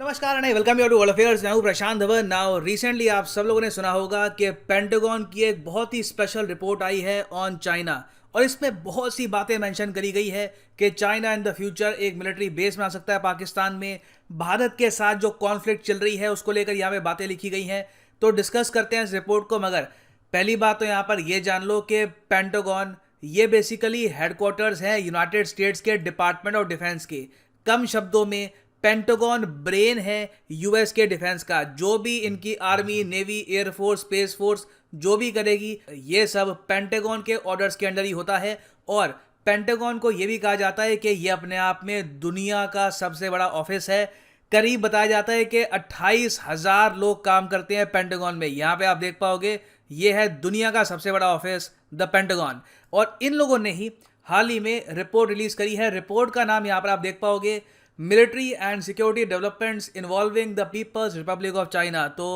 नमस्कार and welcome you to world affairs. मैं हूं प्रशांत धवन। नाउ रिसेंटली आप सब लोगों ने सुना होगा कि पेंटागन की एक बहुत ही स्पेशल रिपोर्ट आई है ऑन चाइना, और इसमें बहुत सी बातें मेंशन करी गई है कि चाइना इन द फ्यूचर एक मिलिट्री बेस बना सकता है पाकिस्तान में। भारत के साथ जो कॉन्फ्लिक्ट चल रही है उसको लेकर यहाँ पे बातें लिखी गई हैं, तो डिस्कस करते हैं इस रिपोर्ट को। मगर पहली बात तो यहाँ पर ये जान लो कि पेंटागन ये बेसिकली हेडक्वार्टर्स है यूनाइटेड स्टेट्स के डिपार्टमेंट ऑफ डिफेंस के। कम शब्दों में पेंटागन ब्रेन है यूएस के डिफेंस का। जो भी इनकी army, navy, air force, space force जो भी करेगी ये सब पेंटागन के ऑर्डर्स के अंडर ही होता है। और पेंटागन को ये भी कहा जाता है कि ये अपने आप में दुनिया का सबसे बड़ा ऑफिस है। करीब बताया जाता है कि 28,000 लोग काम करते हैं पेंटागन में। यहाँ पे आप देख पाओगे ये है दुनिया का सबसे बड़ा ऑफिस द पेंटागन। और इन लोगों ने ही हाल ही में रिपोर्ट रिलीज करी है। रिपोर्ट का नाम यहाँ पर आप देख पाओगे military and security developments involving the peoples Republic of China. तो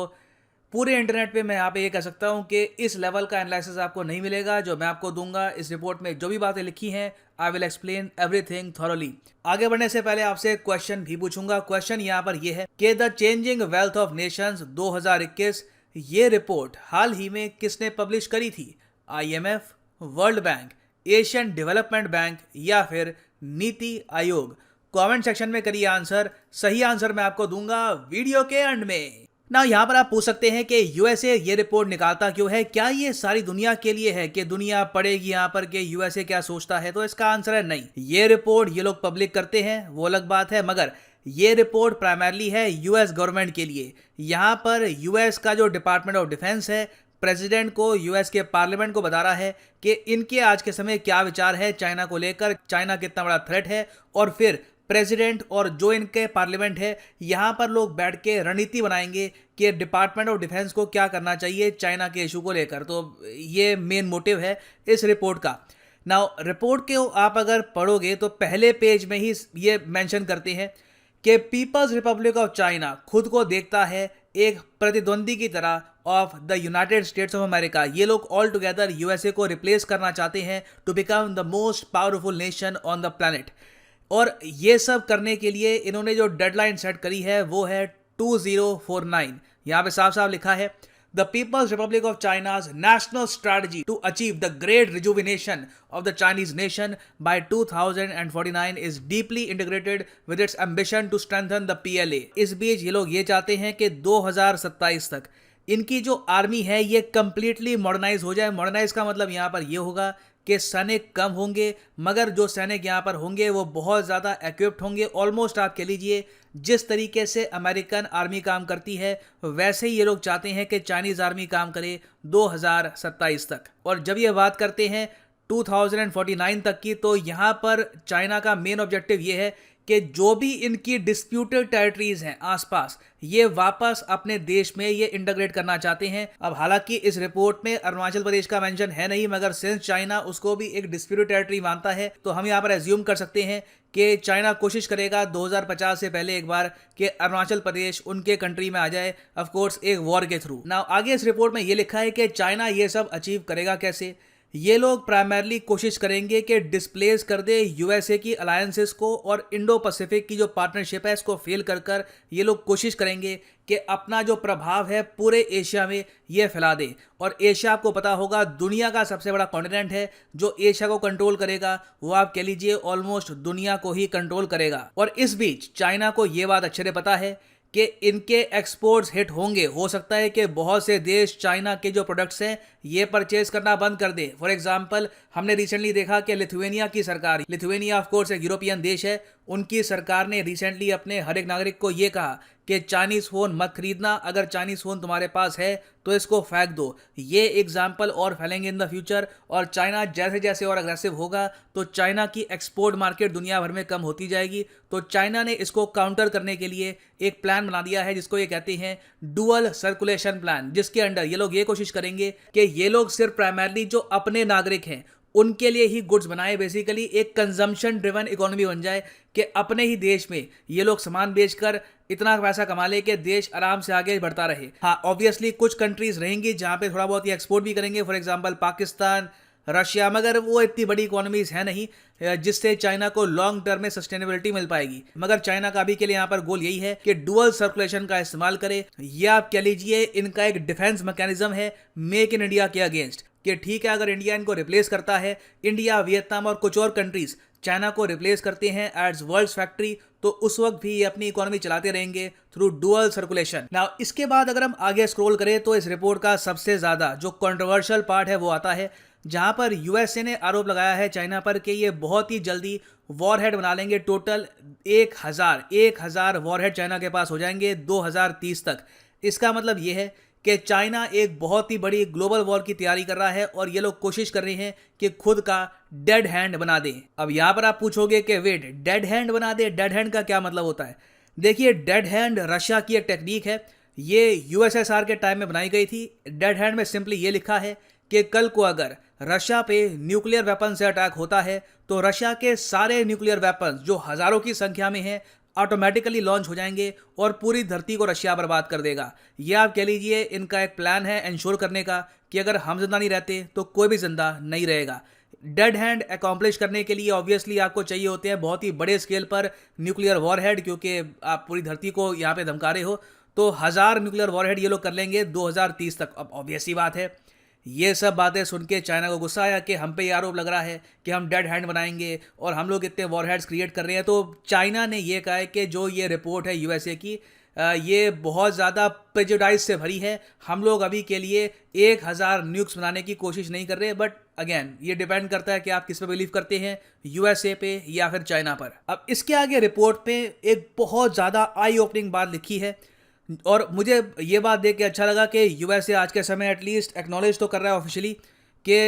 पूरे इंटरनेट पे मैं यहाँ पे ये कह सकता हूँ कि इस लेवल का एनालिसिस आपको नहीं मिलेगा जो मैं आपको दूंगा। इस रिपोर्ट में जो भी बातें लिखी हैं I will explain everything thoroughly. आगे बढ़ने से पहले आपसे क्वेश्चन भी पूछूंगा। क्वेश्चन यहाँ पर यह है कि the changing wealth of nations 2021 ये रिपोर्ट हाल ही में किसने पब्लिश करी थी? IMF, world bank, Asian development bank या फिर नीति आयोग? कमेंट सेक्शन में करिए आंसर। सही आंसर मैं आपको दूंगा वीडियो के एंड में। ना यहाँ पर आप पूछ सकते हैं कि यूएसए ये रिपोर्ट निकालता क्यों है? क्या ये सारी दुनिया के लिए है कि दुनिया पढ़ेगी यहाँ पर कि यूएसए क्या सोचता है? तो इसका आंसर है नहीं। ये रिपोर्ट ये लोग पब्लिक करते हैं वो अलग बात है, मगर ये रिपोर्ट प्राइमरली है यूएस गवर्नमेंट के लिए। यहाँ पर यूएस का जो डिपार्टमेंट ऑफ डिफेंस है प्रेसिडेंट को, यूएस के पार्लियामेंट को बता रहा है कि इनके आज के समय क्या विचार है चाइना को लेकर, चाइना कितना बड़ा थ्रेट है। और फिर प्रेसिडेंट और जो इनके पार्लियामेंट है यहाँ पर लोग बैठ के रणनीति बनाएंगे कि डिपार्टमेंट ऑफ डिफेंस को क्या करना चाहिए चाइना के इशू को लेकर। तो ये मेन मोटिव है इस रिपोर्ट का। नाउ रिपोर्ट के आप अगर पढ़ोगे तो पहले पेज में ही ये मेंशन करते हैं कि पीपल्स रिपब्लिक ऑफ चाइना खुद को देखता है एक प्रतिद्वंदी की तरह of the United States of America. ये लोग ऑल टुगेदर यूएसए को रिप्लेस करना चाहते हैं to become the most powerful nation on the planet. और ये सब करने के लिए इन्होंने जो डेडलाइन सेट करी है वो है 2049। यहाँ पे साफ साफ लिखा है the peoples Republic of China's national strategy to achieve the great rejuvenation of the Chinese nation by 2049 is deeply integrated with its ambition to strengthen the PLA। इस बीच ये लोग ये चाहते हैं कि 2027 तक इनकी जो आर्मी है ये कंप्लीटली मॉडर्नाइज हो जाए। मॉडर्नाइज का मतलब यहाँ पर ये होगा कि सैनिक कम होंगे, मगर जो सैनिक यहाँ पर होंगे वो बहुत ज़्यादा इक्विप्ड होंगे। ऑलमोस्ट आप कह लीजिए जिस तरीके से अमेरिकन आर्मी काम करती है वैसे ही ये लोग चाहते हैं कि चाइनीज़ आर्मी काम करे 2027 तक। और जब ये बात करते हैं 2049 तक की, तो यहाँ पर चाइना का मेन ऑब्जेक्टिव ये है कि जो भी इनकी डिस्प्यूटेड टेरिटरीज हैं आसपास ये वापस अपने देश में ये इंटीग्रेट करना चाहते हैं। अब हालांकि इस रिपोर्ट में अरुणाचल प्रदेश का मेंशन है नहीं, मगर सिंस चाइना उसको भी एक डिस्प्यूटेड टेरिटरी मानता है तो हम यहाँ पर एज्यूम कर सकते हैं कि चाइना कोशिश करेगा 2050 से पहले एक बार कि अरुणाचल प्रदेश उनके कंट्री में आ जाए, ऑफ कोर्स एक वॉर के थ्रू। नाउ आगे इस रिपोर्ट में ये लिखा है कि चाइना ये सब अचीव करेगा कैसे। ये लोग प्राइमरली कोशिश करेंगे कि डिस्प्लेस कर दे यूएसए की अलायंसेस को, और इंडो पैसिफिक की जो पार्टनरशिप है इसको फेल कर कर ये लोग कोशिश करेंगे कि अपना जो प्रभाव है पूरे एशिया में ये फैला दे। और एशिया आपको पता होगा दुनिया का सबसे बड़ा कॉन्टिनेंट है। जो एशिया को कंट्रोल करेगा वो आप कह लीजिए ऑलमोस्ट दुनिया को ही कंट्रोल करेगा। और इस बीच चाइना को ये बात अच्छे से पता है कि इनके एक्सपोर्ट्स हिट होंगे। हो सकता है कि बहुत से देश चाइना के जो प्रोडक्ट्स हैं ये परचेज करना बंद कर दे। फॉर एग्जांपल हमने रिसेंटली देखा कि लिथुआनिया की सरकार, लिथुआनिया ऑफ कोर्स एक यूरोपियन देश है, उनकी सरकार ने रिसेंटली अपने हर एक नागरिक को ये कहा कि चाइनीज़ फ़ोन मत खरीदना, अगर चाइनीज़ फ़ोन तुम्हारे पास है तो इसको फेंक दो। ये एग्जाम्पल और फैलेंगे इन द फ्यूचर। और चाइना जैसे जैसे और अग्रेसिव होगा तो चाइना की एक्सपोर्ट मार्केट दुनिया भर में कम होती जाएगी। तो चाइना ने इसको काउंटर करने के लिए एक प्लान बना दिया है जिसको ये कहते हैं डुअल सर्कुलेशन प्लान, जिसके अंडर ये लोग ये कोशिश करेंगे कि ये लोग सिर्फ प्राइमरली जो अपने नागरिक हैं उनके लिए ही गुड्स बनाए। बेसिकली एक कंजम्पशन ड्रिवन इकोनॉमी बन जाए कि अपने ही देश में ये लोग सामान बेचकर इतना पैसा कमा ले कि देश आराम से आगे बढ़ता रहे। हाँ ऑब्वियसली कुछ कंट्रीज रहेंगी जहां पे थोड़ा बहुत ये एक्सपोर्ट भी करेंगे। फॉर एग्जांपल पाकिस्तान, रशिया, मगर वो इतनी बड़ी इकोनॉमीज है नहीं जिससे चाइना को लॉन्ग टर्म में सस्टेनेबिलिटी मिल पाएगी। मगर चाइना का अभी के लिए यहाँ पर गोल यही है कि डुअल सर्कुलेशन का इस्तेमाल करे, या आप कह लीजिए इनका एक डिफेंस मैकेनिज्म है मेक इन इंडिया के अगेंस्ट, कि ठीक है अगर इंडिया इनको रिप्लेस करता है, इंडिया, वियतनाम और कुछ और कंट्रीज चाइना को रिप्लेस करते हैं एज वर्ल्ड फैक्ट्री, तो उस वक्त भी ये अपनी इकोनॉमी चलाते रहेंगे थ्रू डुअल सर्कुलेशन। नाउ इसके बाद अगर हम आगे स्क्रॉल करें तो इस रिपोर्ट का सबसे ज्यादा जो कंट्रोवर्शियल पार्ट है वो आता है, जहां पर यूएसए ने आरोप लगाया है चाइना पर कि ये बहुत ही जल्दी वॉरहेड बना लेंगे। टोटल 1000 वॉरहेड चाइना के पास हो जाएंगे 2030 तक। इसका मतलब ये है कि चाइना एक बहुत ही बड़ी ग्लोबल वॉर की तैयारी कर रहा है और ये लोग कोशिश कर रहे हैं कि खुद का डेड हैंड बना दें। अब यहां पर आप पूछोगे कि वेट, डेड हैंड बना दे, डेड हैंड का क्या मतलब होता है? देखिए, डेड हैंड रशिया की एक टेक्निक है, ये यूएसएसआर के टाइम में बनाई गई थी। डेड हैंड में सिंपली ये लिखा है कि कल को अगर रशिया पे न्यूक्लियर वेपन से अटैक होता है तो रशिया के सारे न्यूक्लियर वेपन जो हजारों की संख्या में हैं ऑटोमेटिकली लॉन्च हो जाएंगे और पूरी धरती को रशिया बर्बाद कर देगा। ये आप कह लीजिए इनका एक प्लान है इंश्योर करने का कि अगर हम जिंदा नहीं रहते तो कोई भी जिंदा नहीं रहेगा। डेड हैंड अकॉम्प्लिश करने के लिए ऑब्वियसली आपको चाहिए होते हैं बहुत ही बड़े स्केल पर न्यूक्लियर वॉरहेड, क्योंकि आप पूरी धरती को यहाँ पे धमका रहे हो। तो 1000 न्यूक्लियर वॉरहेड ये लोग कर लेंगे 2030 तक। अब ऑब्वियस सी बात है, ये सब बातें सुन के चाइना को गुस्सा आया कि हम पे ये आरोप लग रहा है कि हम डेड हैंड बनाएंगे और हम लोग इतने वॉरहेड्स क्रिएट कर रहे हैं। तो चाइना ने ये कहा है कि जो ये रिपोर्ट है यूएसए की, ये बहुत ज़्यादा प्रेजुडाइज से भरी है। हम लोग अभी के लिए 1000 न्यूक्स बनाने की कोशिश नहीं कर रहे। बट अगेन ये डिपेंड करता है कि आप किस पे बिलीव करते हैं, यूएसए पे या फिर चाइना पर। अब इसके आगे रिपोर्ट पे एक बहुत ज़्यादा आई ओपनिंग बात लिखी है और मुझे ये बात देख के अच्छा लगा कि यूएसए आज के समय एटलीस्ट एक्नॉलेज तो कर रहा है ऑफिशियली कि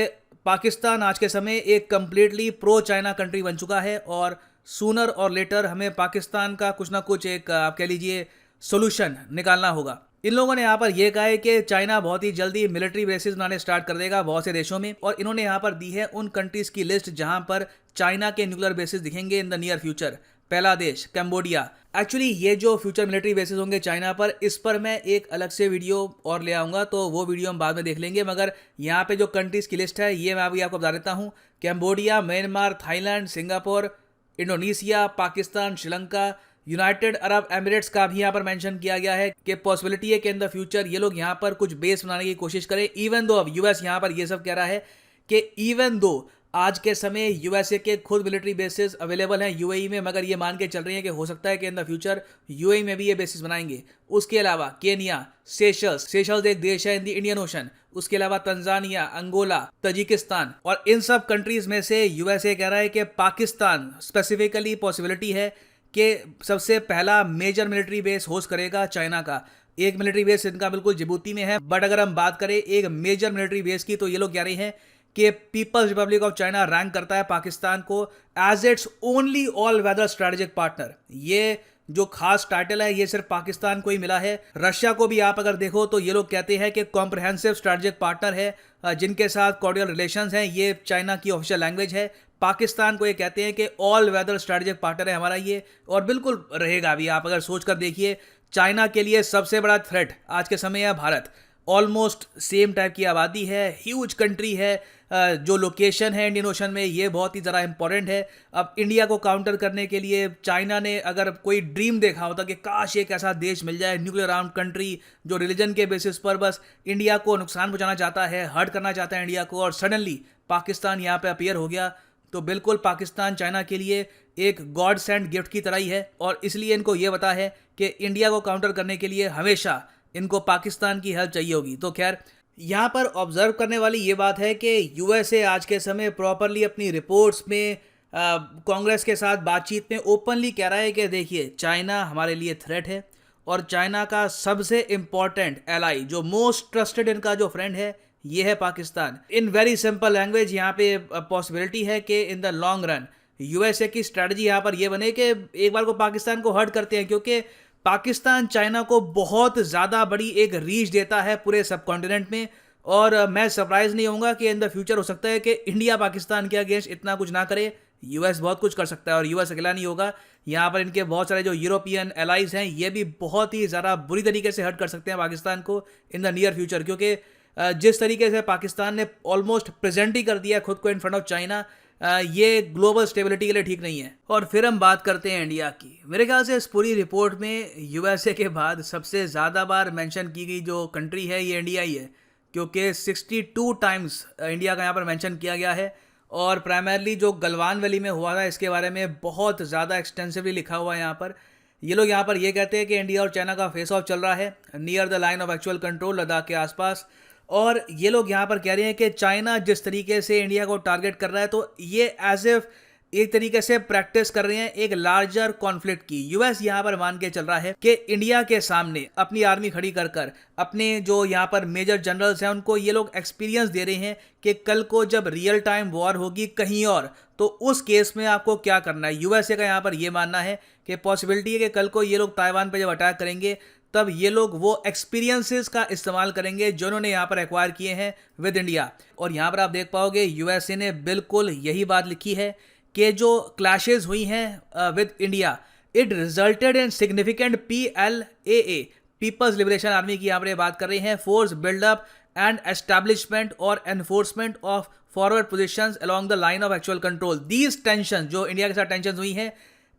पाकिस्तान आज के समय एक कम्प्लीटली प्रो चाइना कंट्री बन चुका है और सूनर और लेटर हमें पाकिस्तान का कुछ ना कुछ एक आप कह लीजिए सोल्यूशन निकालना होगा। इन लोगों ने यहाँ पर यह कहा है कि चाइना बहुत ही जल्दी मिलिट्री बेसिस बनाने स्टार्ट कर देगा बहुत से देशों में, और इन्होंने यहाँ पर दी है उन कंट्रीज की लिस्ट जहां पर चाइना के न्यूक्लियर बेसिस दिखेंगे इन द नियर फ्यूचर। पहला देश कंबोडिया। एक्चुअली ये जो फ्यूचर मिलिट्री बेसिस होंगे चाइना पर, इस पर मैं एक अलग से वीडियो और ले आऊँगा, तो वो वीडियो हम बाद में देख लेंगे। मगर यहाँ पे जो कंट्रीज़ की लिस्ट है ये मैं अभी आपको बता देता हूँ। Cambodia, Myanmar, Thailand, Singapore, Indonesia, Pakistan, Sri Lanka, United Arab Emirates का भी यहाँ पर मेंशन किया गया है कि पॉसिबिलिटी है कि इन द फ्यूचर ये लोग यहाँ पर कुछ बेस बनाने की कोशिश करें। इवन दो अब यूएस यहाँ पर ये सब कह रहा है कि इवन दो आज के समय यूएसए के खुद मिलिट्री बेसिस अवेलेबल हैं यूएई में, मगर ये मान के चल रही हैं कि हो सकता है कि इन द फ्यूचर यूएई में भी ये बेसिस बनाएंगे। उसके अलावा केनिया, सेशल्स एक देश है इन द इंडियन ओशन, उसके अलावा तंजानिया, अंगोला, तजिकिस्तान, और इन सब कंट्रीज में से यूएसए कह रहा है कि पाकिस्तान स्पेसिफिकली पॉसिबिलिटी है कि सबसे पहला मेजर मिलिट्री बेस होस्ट करेगा चाइना का। एक मिलिट्री बेस इनका बिल्कुल जिबूती में है, बट अगर हम बात करें एक मेजर मिलिट्री बेस की तो ये लोग कह रहे हैं कि People's Republic of China rank करता है पाकिस्तान को as its only all weather strategic partner. ये जो खास टाइटल है ये सिर्फ पाकिस्तान को ही मिला है। रशिया को भी आप अगर देखो तो ये लोग कहते हैं कि कॉम्प्रहेंसिव स्ट्रेटेजिक पार्टनर है जिनके साथ कॉर्डियल रिलेशंस हैं, ये चाइना की ऑफिशियल लैंग्वेज है। पाकिस्तान को ये कहते हैं कि ऑल वेदर स्ट्रेटेजिक पार्टनर है हमारा ये, और बिल्कुल रहेगा भी। आप अगर सोच कर देखिए, चाइना के लिए सबसे बड़ा थ्रेट आज के समय है भारत। ऑलमोस्ट सेम टाइप की आबादी है, ह्यूज कंट्री है, जो लोकेशन है इंडियन ओशन में ये बहुत ही ज़रा इंपॉर्टेंट है। अब इंडिया को काउंटर करने के लिए चाइना ने अगर कोई ड्रीम देखा होता कि काश एक ऐसा देश मिल जाए, न्यूक्लियर आर्म्ड कंट्री जो रिलीजन के बेसिस पर बस इंडिया को नुकसान पहुंचाना चाहता है, हर्ट करना चाहता है इंडिया को, और सडनली पाकिस्तान यहाँ पे अपीयर हो गया, तो बिल्कुल पाकिस्तान चाइना के लिए एक गॉड सेंड गिफ्ट की तरह ही है। और इसलिए इनको ये पता है कि इंडिया को काउंटर करने के लिए हमेशा इनको पाकिस्तान की हेल्प चाहिए होगी। तो खैर, यहाँ पर ऑब्जर्व करने वाली ये बात है कि यूएसए आज के समय प्रॉपरली अपनी रिपोर्ट्स में कांग्रेस के साथ बातचीत में ओपनली कह रहा है कि देखिए चाइना हमारे लिए थ्रेट है, और चाइना का सबसे इम्पॉर्टेंट एलाई जो मोस्ट ट्रस्टेड इनका जो फ्रेंड है ये है Pakistan. In very simple language यहाँ पे पॉसिबिलिटी है कि in the long run USA की स्ट्रेटजी यहाँ पर ये बने कि एक बार को पाकिस्तान को हर्ट करते हैं, क्योंकि पाकिस्तान चाइना को बहुत ज़्यादा बड़ी एक रीच देता है पूरे सब कॉन्टिनेंट में। और मैं सरप्राइज नहीं होऊंगा कि इन द फ्यूचर हो सकता है कि इंडिया पाकिस्तान के अगेंस्ट इतना कुछ ना करे, यूएस बहुत कुछ कर सकता है, और यूएस अकेला नहीं होगा। यहाँ पर इनके बहुत सारे जो यूरोपियन एलाइज हैं ये भी बहुत ही ज़्यादा बुरी तरीके से हर्ट कर सकते हैं पाकिस्तान को इन द नियर फ्यूचर, क्योंकि जिस तरीके से पाकिस्तान ने ऑलमोस्ट प्रेजेंट ही कर दिया खुद को इन फ्रंट ऑफ चाइना, ये ग्लोबल स्टेबिलिटी के लिए ठीक नहीं है। और फिर हम बात करते हैं इंडिया की। मेरे ख्याल से इस पूरी रिपोर्ट में यूएसए के बाद सबसे ज़्यादा बार मेंशन की गई जो कंट्री है ये इंडिया ही है, क्योंकि 62 टाइम्स इंडिया का यहाँ पर मेंशन किया गया है। और प्राइमरली जो गलवान वैली में हुआ था इसके बारे में बहुत ज़्यादा एक्सटेंसिवली लिखा हुआ है यहाँ पर। ये लोग यहाँ पर ये कहते हैं कि इंडिया और चाइना का फेस ऑफ चल रहा है near the line of actual control Ladakh के आसपास। और ये लोग यहाँ पर कह रहे हैं कि चाइना जिस तरीके से इंडिया को टारगेट कर रहा है तो ये एज इफ एक तरीके से प्रैक्टिस कर रहे हैं एक लार्जर कॉन्फ्लिक्ट की। यूएस यहाँ पर मान के चल रहा है कि इंडिया के सामने अपनी आर्मी खड़ी कर कर अपने जो यहाँ पर मेजर जनरल्स हैं उनको ये लोग एक्सपीरियंस दे रहे हैं कि कल को जब रियल टाइम वॉर होगी कहीं और तो उस केस में आपको क्या करना है। यूएसए का यहाँ पर ये मानना है कि पॉसिबिलिटी है कि कल को ये लोग ताइवान पर जब अटैक करेंगे तब ये लोग वो एक्सपीरियंसेस का इस्तेमाल करेंगे जो उन्होंने यहाँ पर एक्वायर किए हैं विद इंडिया। और यहाँ पर आप देख पाओगे यूएसए ने बिल्कुल यही बात लिखी है कि जो क्लैशेस हुई हैं with India it resulted in significant PLAA People's Liberation Army की यहाँ पर बात कर रहे हैं फोर्स बिल्डअप एंड एस्टैब्लिशमेंट और enforcement of forward positions along the line of actual control. These tension जो इंडिया के साथ टेंशन हुई हैं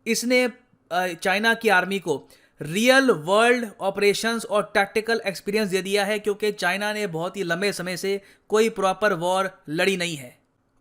इसने चाइना की आर्मी को रियल वर्ल्ड ऑपरेशंस और टैक्टिकल एक्सपीरियंस दे दिया है, क्योंकि चाइना ने बहुत ही लंबे समय से कोई प्रॉपर वॉर लड़ी नहीं है।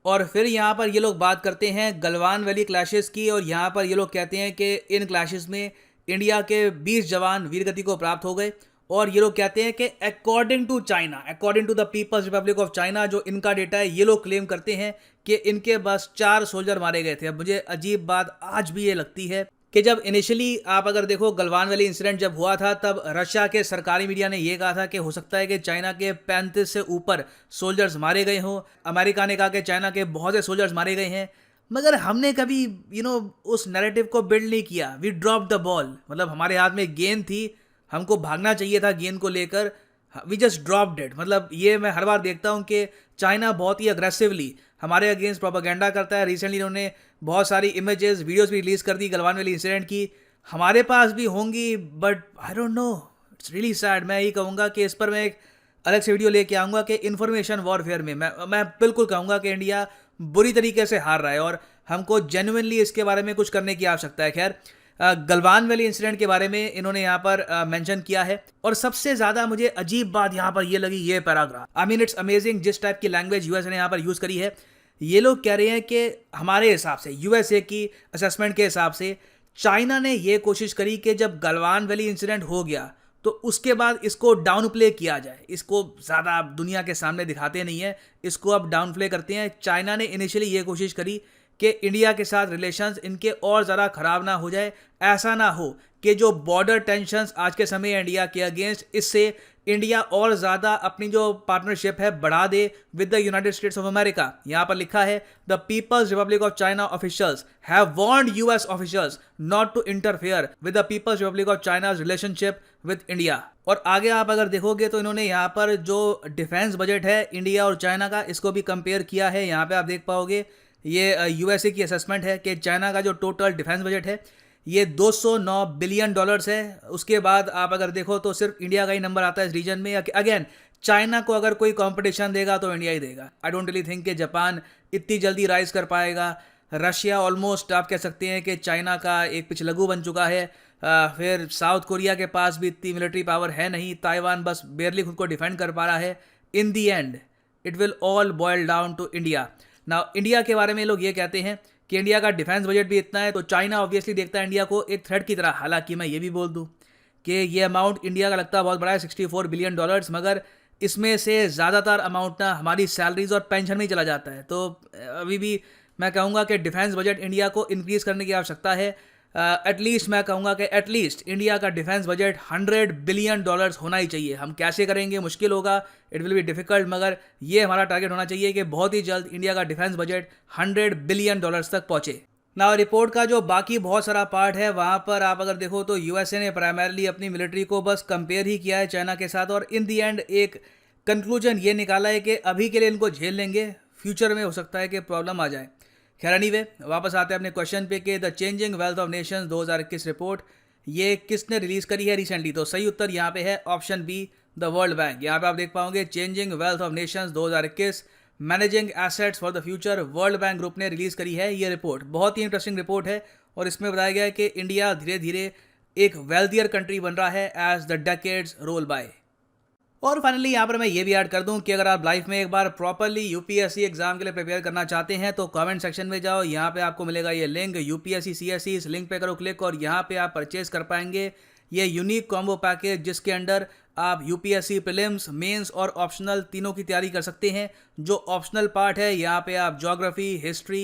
और फिर यहाँ पर ये लोग बात करते हैं गलवान वैली क्लैशेस की और यहाँ पर ये लोग कहते हैं कि इन क्लैशेस में इंडिया के 20 जवान वीरगति को प्राप्त हो गए। और ये लोग कहते हैं कि according to China, according to the peoples Republic of China, जो इनका डेटा है ये लोग क्लेम करते हैं कि इनके बस 4 सोल्जर मारे गए थे। अब मुझे अजीब बात आज भी ये लगती है कि जब इनिशियली आप अगर देखो गलवान वैली इंसिडेंट जब हुआ था तब रशिया के सरकारी मीडिया ने यह कहा था कि हो सकता है कि चाइना के 35 से ऊपर सोल्जर्स मारे गए हों। अमेरिका ने कहा कि चाइना के बहुत से सोल्जर्स मारे गए हैं, मगर हमने कभी उस नैरेटिव को बिल्ड नहीं किया। वी ड्रॉप द बॉल, मतलब हमारे हाथ में गेंद थी, हमको भागना चाहिए था गेंद को लेकर, वी जस्ट ड्रॉप्ड इट। मतलब ये मैं हर बार देखता हूँ कि चाइना बहुत ही अग्रेसिवली हमारे अगेंस्ट प्रोपेगेंडा करता है। रिसेंटली उन्होंने बहुत सारी इमेजेस वीडियोस भी रिलीज कर दी गलवान वैली इंसिडेंट की, हमारे पास भी होंगी, but I don't know, it's really sad. मैं यही कहूँगा कि इस पर मैं एक अलग से वीडियो लेके आऊँगा कि इन्फॉर्मेशन वॉरफेयर में मैं बिल्कुल कहूँगा कि इंडिया बुरी तरीके से हार रहा है और हमको जेन्युइनली इसके बारे में कुछ करने की आवश्यकता है। खैर, गलवान वैली इंसिडेंट के बारे में इन्होंने यहाँ पर मेंशन किया है। और सबसे ज्यादा मुझे अजीब बात यहाँ पर ये लगी, ये paragraph, I mean it's amazing जिस टाइप की लैंग्वेज यूएस ने यहाँ पर यूज करी है। ये लोग कह रहे हैं कि हमारे हिसाब से, यूएसए की असेसमेंट के हिसाब से, चाइना ने ये कोशिश करी कि जब गलवान वैली इंसिडेंट हो गया तो उसके बाद इसको डाउन प्ले किया जाए, इसको ज़्यादा दुनिया के सामने दिखाते नहीं है, इसको अब डाउन प्ले करते हैं। चाइना ने इनिशियली ये कोशिश करी कि इंडिया के साथ रिलेशंस इनके और ज़रा ख़राब ना हो जाए, ऐसा ना हो कि जो बॉर्डर टेंशंस आज के समय इंडिया के अगेंस्ट, इससे इंडिया और ज़्यादा अपनी जो पार्टनरशिप है बढ़ा दे with the United States of America. यहाँ पर लिखा है the peoples Republic of China officials have warned US officials not to interfere with the peoples Republic of China's relationship with India. और आगे आप अगर देखोगे तो इन्होंने यहाँ पर जो डिफेंस बजट है इंडिया और चाइना का, इसको भी कंपेयर किया है। यहाँ पे आप देख पाओगे ये यूएसए की असेसमेंट है कि चाइना का जो टोटल डिफेंस बजट है ये $209 बिलियन है। उसके बाद आप अगर देखो तो सिर्फ इंडिया का ही नंबर आता है इस रीजन में। अगेन, चाइना को अगर कोई कंपटीशन देगा तो इंडिया ही देगा। आई डोंट रियली थिंक कि जापान इतनी जल्दी राइज कर पाएगा। रशिया ऑलमोस्ट आप कह सकते हैं कि चाइना का एक पिछलगू बन चुका है। फिर साउथ कोरिया के पास भी इतनी मिलिट्री पावर है नहीं। ताइवान बस बेयरली खुद को डिफेंड कर पा रहा है। In the end it will all boil down to India. Now India के बारे में लोग ये कहते हैं कि इंडिया का डिफेंस बजट भी इतना है तो चाइना ऑब्वियसली देखता है इंडिया को एक थ्रेट की तरह। हालांकि मैं ये भी बोल दूं कि ये अमाउंट इंडिया का लगता है बहुत बड़ा है, $64 बिलियन, मगर इसमें से ज़्यादातर अमाउंट ना हमारी सैलरीज और पेंशन में ही चला जाता है। तो अभी भी मैं कहूँगा कि डिफेंस बजट इंडिया को इंक्रीज़ करने की आवश्यकता है। एटलीस्ट मैं कहूँगा कि एटलीस्ट इंडिया का डिफेंस बजट $100 बिलियन होना ही चाहिए। हम कैसे करेंगे, मुश्किल होगा, इट विल बी डिफिकल्ट, मगर ये हमारा टारगेट होना चाहिए कि बहुत ही जल्द इंडिया का डिफेंस बजट $100 बिलियन तक पहुँचे। ना रिपोर्ट का जो बाकी बहुत सारा पार्ट है वहाँ पर आप अगर देखो तो यूएसए ने प्राइमरली अपनी मिलिट्री को बस कंपेयर ही किया है चाइना के साथ, और इन दी एंड एक कंक्लूजन ये निकाला है कि अभी के लिए इनको झेल लेंगे, फ्यूचर में हो सकता है कि प्रॉब्लम आ जाए। खैर एनीवे, वापस आते हैं अपने क्वेश्चन पे कि the changing wealth of nations 2021 report ये किसने रिलीज करी है रिसेंटली। तो सही उत्तर यहाँ पे है option B, the World Bank. यहाँ पे आप देख पाओगे changing wealth of nations 2021 managing assets for the future, World Bank group ने रिलीज करी है ये रिपोर्ट। बहुत ही इंटरेस्टिंग रिपोर्ट है और इसमें बताया गया है कि इंडिया धीरे धीरे एक वेल्थियर कंट्री बन रहा है as the decades roll by. और फाइनली यहाँ पर मैं ये भी ऐड कर दूं कि अगर आप लाइफ में एक बार प्रॉपरली यूपीएससी एग्जाम के लिए प्रिपेयर करना चाहते हैं तो कमेंट सेक्शन में जाओ, यहाँ पे आपको मिलेगा ये लिंक यूपीएससी सीएससी, इस लिंक पे करो क्लिक और यहाँ पे आप परचेज कर पाएंगे ये यूनिक कॉम्बो पैकेज जिसके अंडर आप यूपीएससी प्रीलिम्स, मेंस और ऑप्शनल तीनों की तैयारी कर सकते हैं। जो ऑप्शनल पार्ट है यहाँ पे आप ज्योग्राफी, हिस्ट्री,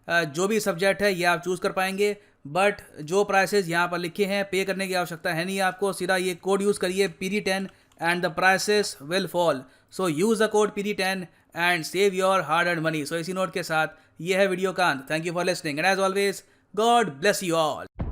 जो भी सब्जेक्ट है ये आप चूज़ कर पाएंगे। बट जो प्राइसेस यहाँ पर लिखे हैं पे करने की आवश्यकता है नहीं आपको, सीधा ये कोड यूज़ करिए PD10 and the prices will fall. So use the code PD10 and save your hard earned money. So इसी नोट के साथ ये है वीडियो का अंत। Thank you for listening and as always God bless you all.